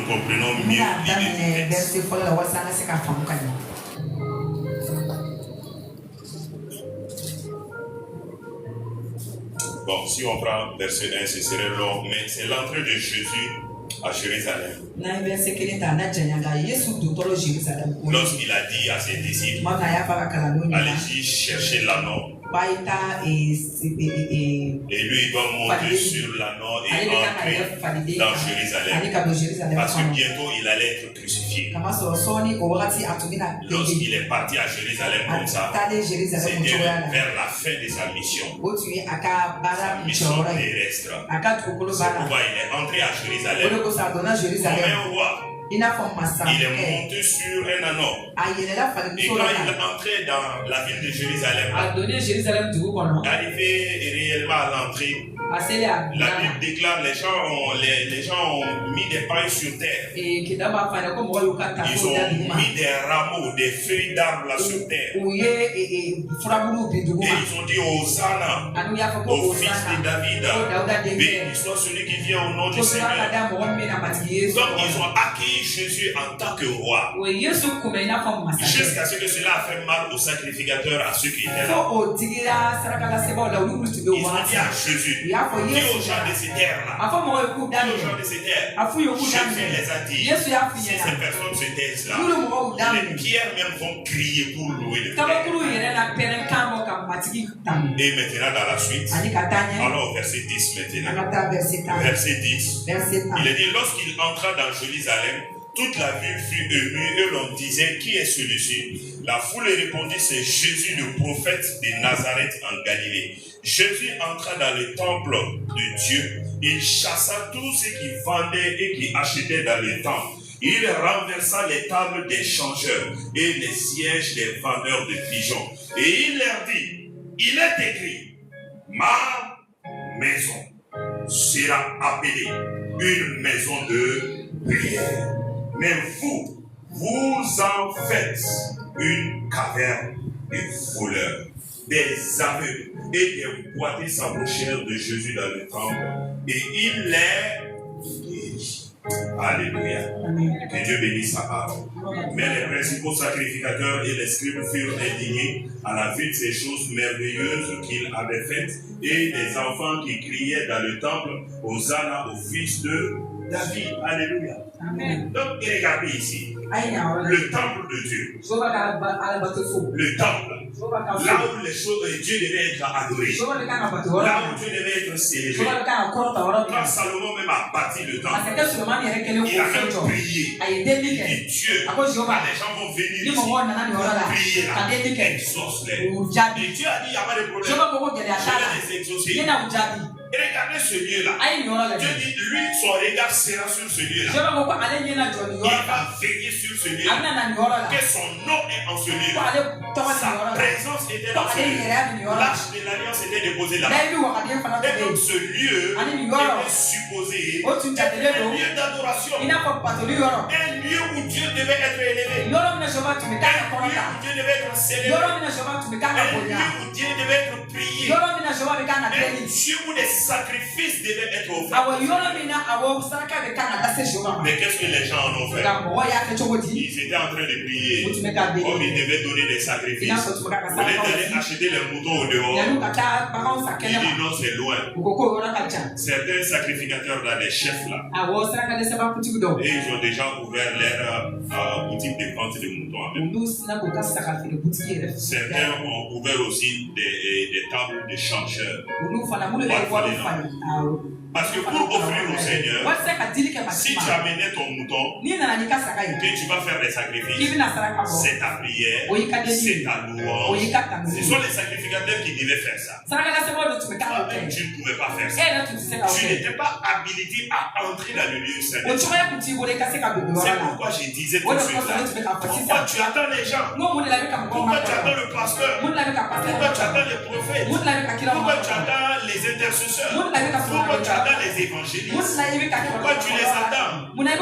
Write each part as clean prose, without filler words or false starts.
nous comprenons mieux l'idée du texte. Bon, si on prend verset 1, ce serait long, mais c'est l'entrée de Jésus à Jérusalem. Lorsqu'il a dit à ses disciples, allez-y chercher l'anneau. Et lui, il doit monter sur l'anneau et entrer dans Jérusalem. Parce que bientôt, il allait être crucifié. Lorsqu'il est parti à Jérusalem comme ça, c'était vers la fin de sa mission. Sa mission terrestre. C'est pourquoi il est entré à Jérusalem comme un roi. Il est monté sur un anneau. Et quand il est entré dans la ville de Jérusalem, arrivé réellement à l'entrée, la Bible déclare les gens ont mis des pailles sur terre. Ils ont mis des rameaux, des feuilles d'arbres là sur terre. Et ils ont dit Hosanna au fils de David. Béni soit celui qui vient au nom du Seigneur. Donc ils ont acquis Jésus en tant que roi. Jusqu'à ce que cela a fait mal aux sacrificateurs, à ceux qui étaient là. Ils ont dit à Jésus, dis aux gens de ces terres-là, Jésus les a dit, si ces personnes se taisent là, les pierres même vont crier pour louer le Père. Et maintenant dans la suite, alors verset 10 maintenant. Verset 10. Il est dit, lorsqu'il entra dans Jérusalem, toute la ville fut émue et l'on disait, qui est celui-ci? La foule répondit, c'est Jésus, le prophète de Nazareth en Galilée. Jésus entra dans le temple de Dieu. Il chassa tous ceux qui vendaient et qui achetaient dans le temple. Il renversa les tables des changeurs et les sièges des vendeurs de pigeons. Et il leur dit, il est écrit, ma maison sera appelée une maison de prière. Mais vous en faites une caverne de voleurs, des aveugles et des boiteux s'approchèrent de Jésus dans le temple et il les guérit. Alléluia. Que Dieu bénisse sa parole. Mais les principaux sacrificateurs et les scribes furent indignés à la vue de ces choses merveilleuses qu'il avait faites et des enfants qui criaient dans le temple, Hosanna au fils de David. Alléluia. Amen. Donc, regardez ici. Le temple de Dieu. Le temple. Là où les choses de Dieu devaient être adorées. Là où Dieu devait être célébré. Quand Salomon même a bâti le temple, il a même prié. Il dit Dieu, quand les gens vont venir ici, prier là, exauce-les. Et Dieu a dit, il n'y a pas de problème. Je vais les exaucer. Et regardez ce lieu-là. Dieu dit, lui, son regard sera sur ce lieu-là. Il va veiller sur ce lieu-là. Que son nom est en ce lieu-là. Sa présence était dans ce lieu. L'arche de l'alliance était déposée là-bas. Et donc ce lieu était supposé être un lieu d'adoration. Un lieu où Dieu devait être élevé. Un lieu où Dieu devait être célébré. Un lieu où Dieu devait être prié. Un lieu où des sacrifices devaient être offerts. Mais qu'est-ce que les gens en ont fait? Ils étaient en train de prier. Comme ils devaient donner des sacrifices. Vous êtes allé acheter les moutons au dehors. Il dit non, c'est loin. Certains sacrificateurs là, des chefs là, et ils ont déjà ouvert leur boutique de vente de moutons. Certains ont ouvert aussi des tables de changeurs. Parce que pour offrir au Seigneur, si tu amenais ton mouton, que tu vas faire des sacrifices, c'est ta prière, c'est ta louange. Ce sont les sacrificateurs qui devaient faire ça. Toi-même, tu ne pouvais pas faire ça. Tu n'étais pas habilité à entrer dans le lieu saint. C'est pourquoi je disais tout de suite là. Pourquoi tu attends les gens? Pourquoi tu attends le pasteur? Pourquoi tu attends les prophètes? Pourquoi tu attends les intercesseurs? Pourquoi tu attends attends les évangélistes. Pourquoi tu les attends?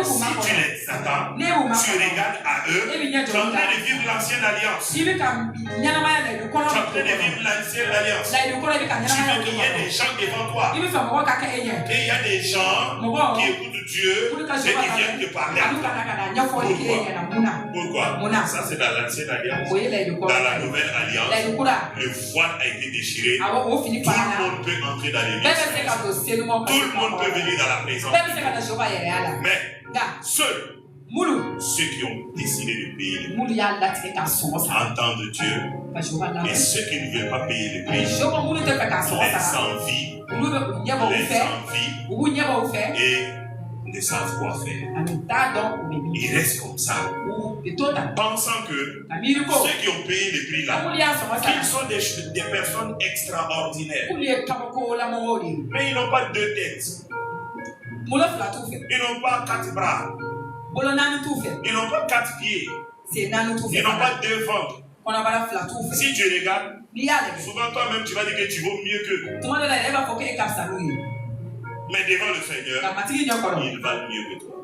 Si tu les attends, tu regardes à eux. Tu es en train de vivre l'ancienne alliance. Tu es en train de vivre l'ancienne alliance. Tu veux qu'il y ait des gens devant toi. Et il y a des gens qui écoutent Dieu et qui viennent te parler. Pourquoi? Ça c'est dans l'ancienne alliance. Dans la nouvelle alliance, le voile a été déchiré. Tout le monde peut entrer dans l'église. Tout le monde peut venir dans la présence. Mais seuls ceux qui ont décidé de payer le prix entendent Dieu. Et ceux qui ne veulent pas payer le prix, les envies et ne savent quoi faire. Ils restent comme ça, pensant que ceux qui ont payé le prix là, qu'ils sont des personnes extraordinaires. Mais ils n'ont pas deux têtes. Ils n'ont pas 4 bras. Ils n'ont pas 4 pieds. Ils n'ont pas 2 ventres. Si tu regardes, souvent toi-même tu vas dire que tu vaux mieux qu'eux. Mais devant le Seigneur, ils valent mieux que toi.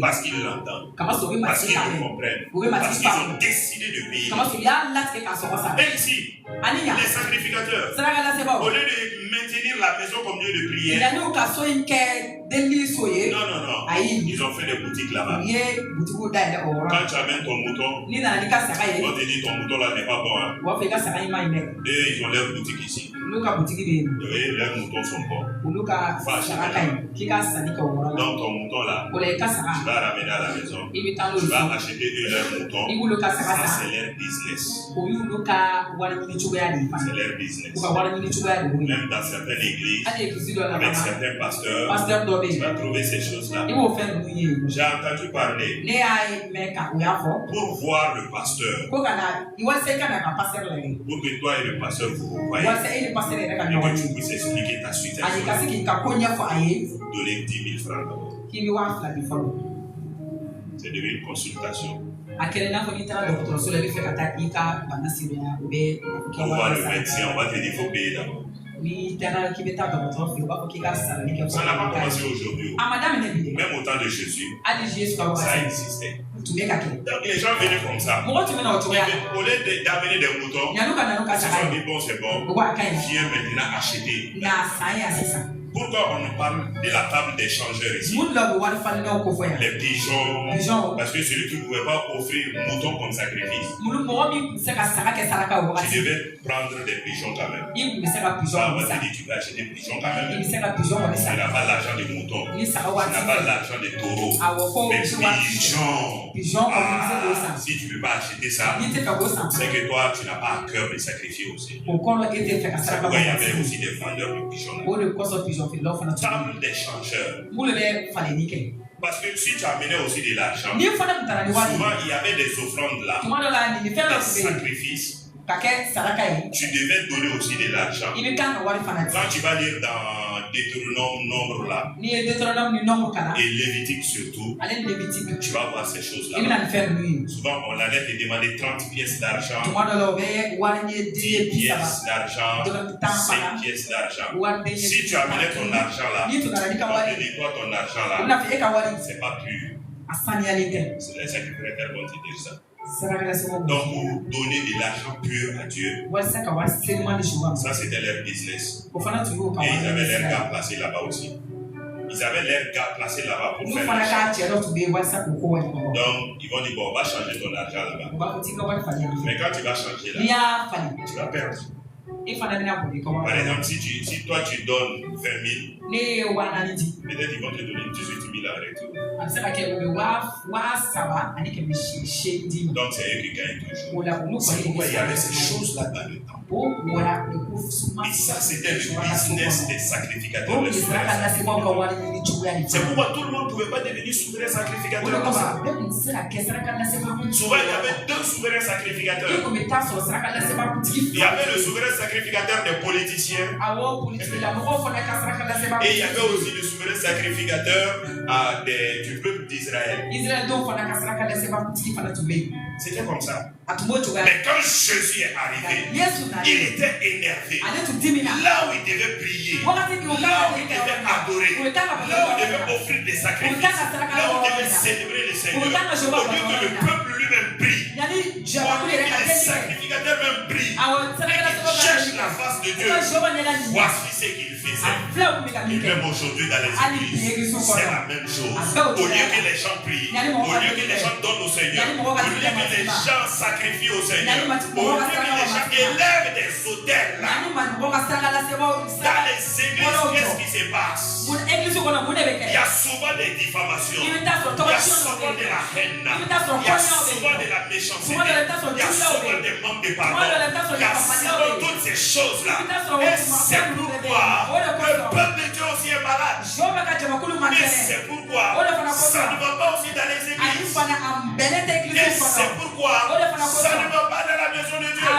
Parce qu'ils l'entendent. Parce qu'ils le comprennent. Parce qu'ils ont décidé de payer. Et ici, les sacrificateurs, au lieu de maintenir la maison comme lieu de prière, non. Ils ont fait des boutiques là-bas. Quand tu amènes ton mouton, on te dit ton mouton là n'est pas bon. Hein. Et ils ont leur boutique ici. Et leurs moutons sont bons. Donc ton mouton là, tu vas ramener à la maison. Tu vas acheter leurs moutons. Ça c'est leur business. C'est leur business. Même dans certaines églises, avec certains pasteurs, tu vas trouver ces choses-là. J'ai entendu parler pour voir le pasteur. Pour que toi et le pasteur vous voyez. Et que tu puisses expliquer ta situation. Donner 10 000 francs d'abord. C'est devenu une consultation. On va le médecin, on va te dire qu'il faut payer d'abord. Ça n'a pas commencé aujourd'hui. Même au temps de Jésus, ça existait. Donc les gens venaient comme ça. Au lieu d'amener des moutons, ils se sont dit bon c'est bon, viens maintenant acheter. Pourquoi on nous parle de la table des changeurs ici? Les pigeons, parce que celui qui ne pouvait pas offrir mouton comme sacrifice, tu devais prendre des pigeons quand même. Ça, on va te dire tu peux acheter des pigeons quand même. Tu n'as pas l'argent des moutons, tu n'as pas l'argent des taureaux. Mais pigeons, si tu ne peux pas acheter ça, c'est que toi tu n'as pas à cœur de sacrifier aussi. C'est pourquoi il y avait aussi des vendeurs de pigeons. Table des changeurs. Parce que si tu amenais aussi de l'argent, souvent il y avait des offrandes là, des sacrifices. Tu devais donner aussi de l'argent. Quand tu vas lire dans Deutéronome, Nombre là, et Lévitique surtout, tu vas voir ces choses là. Souvent on allait te demander 30 pièces d'argent, 10 pièces d'argent, 5 pièces d'argent. Si tu amenais ton argent là, on te dit toi ton argent là, c'est pas pur. C'est les sacrificateurs vont te dire ça. Donc pour donner de l'argent pur à Dieu, ça c'était leur business. Et ils avaient leurs gars placés là-bas aussi. Ils avaient leurs gars placés là-bas pour faire l'argent. Donc ils vont dire bon on va changer ton argent là-bas. Mais quand tu vas changer là, tu vas perdre. Par exemple, si toi tu donnes 20 000, peut-être ils vont te donner 18 000 en retour. Donc c'est eux qui gagnent toujours. C'est pourquoi il y avait ces choses-là dans le temps. Et ça c'était le business des sacrificateurs. C'est pourquoi tout le monde ne pouvait pas devenir souverain sacrificateur. Souvent il y avait 2 souverains sacrificateurs. Il y avait le souverain sacrificateur des politiciens. Et il y avait aussi le souverain sacrificateur du peuple d'Israël. d'Israël. C'était comme ça. Mais quand Jésus est arrivé, il était énervé. Là où il devait prier, là où il devait adorer, là où il devait offrir des sacrifices, là où il devait célébrer le Seigneur, au lieu que le peuple lui-même prie, au lieu que les sacrificateurs même prient, et cherchent la face de Dieu, voici ce qu'il faisait. Et même aujourd'hui dans les églises, c'est la même chose. Au lieu que les gens prient, au lieu que les gens donnent au Seigneur, au lieu que les gens sacrifient au Seigneur, au lieu que les gens élèvent des autels là, dans les églises, qu'est-ce qui se passe? Il y a souvent des diffamations, il y a souvent de la haine, il y a souvent de la méchanceté, il y a souvent des manques de pardon, il y a souvent toutes ces choses-là. Et c'est pourquoi le peuple de Dieu aussi est malade. Et c'est pourquoi ça ne va pas aussi dans les églises. Et c'est pourquoi ça ne va pas dans la maison de Dieu.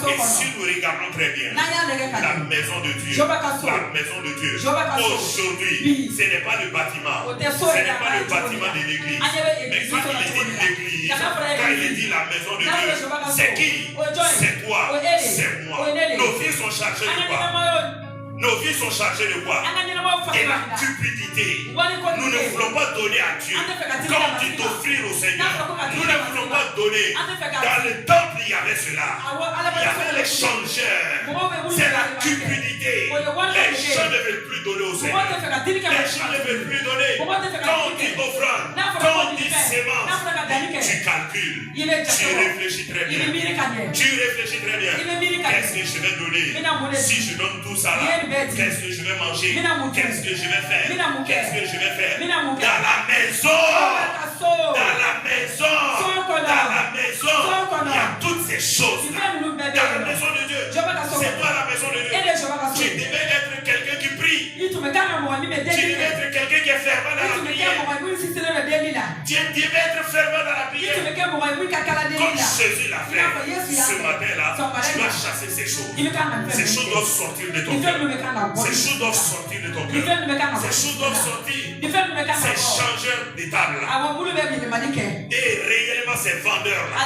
Et si nous regardons très bien, la maison de Dieu, aujourd'hui, ce n'est pas le bâtiment, ce n'est pas le bâtiment de l'église. Mais quand il dit l'église, quand il dit la maison de Dieu, c'est qui? C'est toi, c'est moi. Nos vies sont chargées de quoi? Nos vies sont chargées de quoi? Et la cupidité. Nous ne voulons pas donner à Dieu comme dit d'offrir au Seigneur. Nous ne voulons pas donner. Dans le temple, il y avait cela. Il y avait les changeurs. C'est la cupidité. Les gens ne veulent plus donner au Seigneur. Les gens ne veulent plus donner. Quand on dit offrande, quand on dit sémence, tu calcules. Tu réfléchis très bien. Tu réfléchis très bien. Qu'est-ce que je vais donner? Si je donne tout ça là, qu'est-ce que je vais manger? Qu'est-ce que je vais faire? Qu'est-ce que je vais faire? Dans la maison, dans la maison, il y a toutes ces choses là. Dans la maison de Dieu, c'est toi la maison de Dieu. Tu devais être quelqu'un qui prie. Tu devais être quelqu'un qui est fervent dans la prière. Tu devais être fervent dans la prière. Comme Jésus l'a fait ce matin-là, tu dois chasser ces choses. Ces choses doivent sortir de ton cœur. Ces choses doivent sortir de ton cœur. Ces choses doivent sortir. Ces changeurs de table là. Et réellement ces vendeurs là.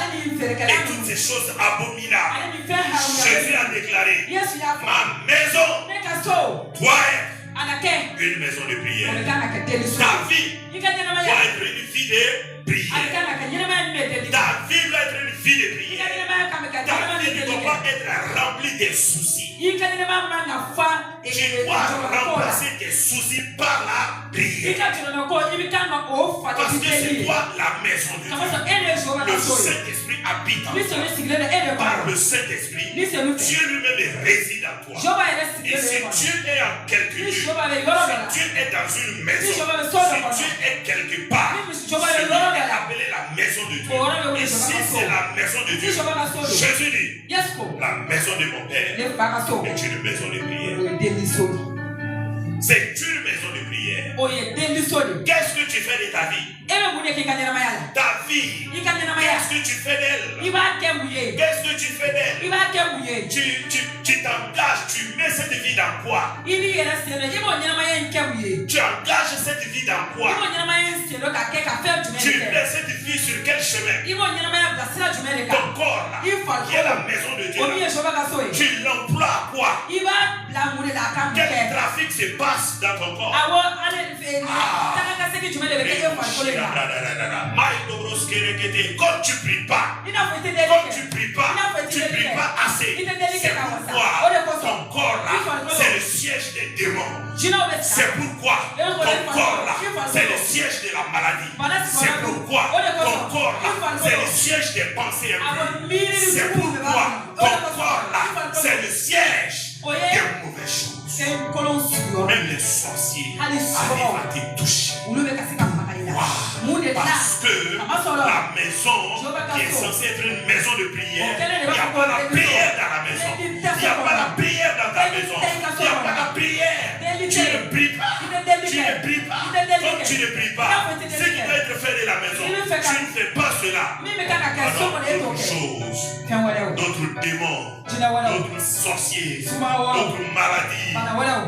Et toutes ces choses abominables. Jésus a déclaré, ma maison doit être une maison de prière. Ta vie doit être une vie de prière. Ta vie doit être une vie de prière. Ta vie ne doit pas être remplie de soucis. Tu dois remplacer tes soucis par la prière. Parce que c'est toi la maison de Dieu. Le Saint-Esprit habite en toi. Par le Saint-Esprit, Dieu lui-même réside en toi. Et si Dieu est en quelque lieu, si Dieu est dans une maison, si Dieu est quelque part, celui est appelé la maison de Dieu. Et si c'est la maison de Dieu, Jésus dit, la maison de mon Père est une maison de prière. C'est une maison de prière. Qu'est-ce que tu fais de ta vie? Ta vie, qu'est-ce que tu fais d'elle? Qu'est-ce que tu fais d'elle? Tu t'engages, tu mets cette vie dans quoi? Tu engages cette vie dans quoi? Tu mets cette vie sur quel chemin? Ton corps là, qui est la maison de Dieu là, tu l'emploies à quoi? Quel trafic se passe dans ton corps? Quand tu pries pas, tu pries pas assez. C'est pourquoi ton corps là, c'est le siège des démons. C'est pourquoi ton corps là, c'est le siège de la maladie. C'est pourquoi ton corps là, c'est le siège des pensées impies. C'est pourquoi ton corps là, c'est le siège des mauvaises choses. Même les sorciers arrivent à te toucher. Parce que la maison qui est censée être une maison de prière, il n'y a pas la prière dans la maison. Il n'y a pas la prière dans ta maison. Il n'y a pas la prière. Tu ne pries pas. Tu ne pries pas. Comme tu ne pries pas, ce qui doit être fait de la maison, tu ne fais pas cela. Alors, d'autres choses, d'autres démons, d'autres sorciers, d'autres maladies,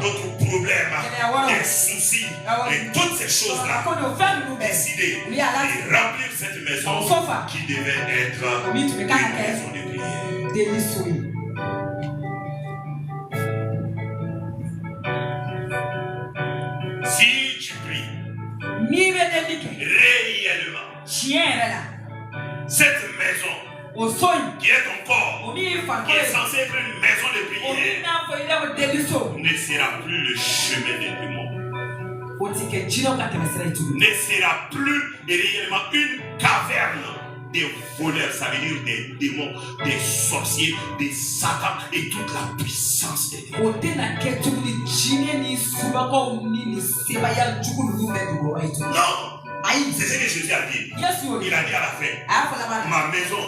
d'autres problèmes, des soucis, et toutes ces choses-là, décider de remplir cette maison qui devait être une maison de prière. Si tu pries réellement, cette maison qui est ton corps, qui est censée être une maison de prière, ne sera plus le chemin des démons. Ne sera plus réellement une caverne des voleurs, ça veut dire des démons, des sorciers, des satans et toute la puissance des démons. Non! C'est ce que Jésus a dit. Il a dit à la fin, ma maison,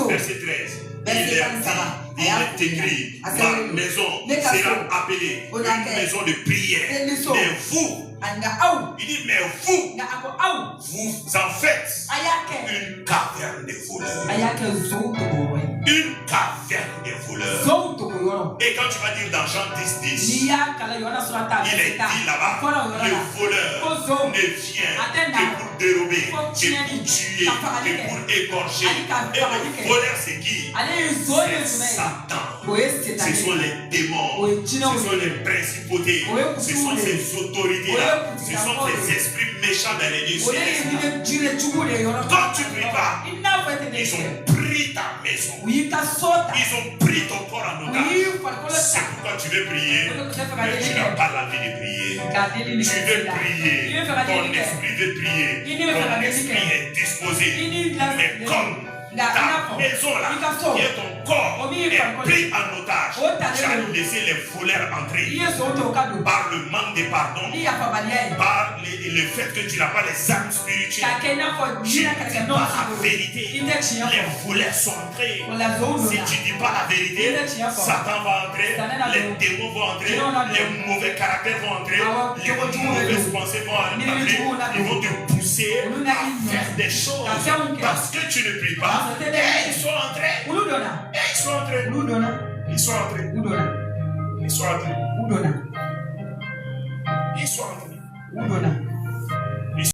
verset 13, il est écrit, ma maison sera appelée une maison de prière. Mais vous, il dit, mais vous en faites une caverne de voleurs. Une caverne de voleurs. Et quand tu vas dire dans Jean 10, il est dit là-bas, le voleur ne vient que pour dérober, que pour tuer, que pour égorger. Et le voleur, c'est qui? C'est Satan. Ce sont les démons, ce sont les principautés, ce sont ces autorités-là, ce sont ces esprits méchants dans les lieux célestes. Quand tu ne pries pas, ils ont pris ta maison, ils ont pris ton corps en otage. C'est pourquoi tu veux prier, mais tu n'as pas l'envie de prier. Tu veux prier, ton esprit veut prier, ton esprit est disposé, mais comme ta maison là, qui est ton corps, est pris en otage, tu as laissé les voleurs entrer par le manque de pardon, par le fait que tu n'as pas les armes spirituelles, tu ne dis pas la vérité. Les voleurs sont entrés. Si tu ne dis pas la vérité, Satan va entrer, les démons vont entrer, les mauvais caractères vont entrer, les mauvaises pensées vont entrer, ils vont te pousser à faire des choses parce que tu ne pries pas. Et ils sont entrés. Ils sont entrés. Ils sont entrés. Ils sont entrés. Ils sont entrés.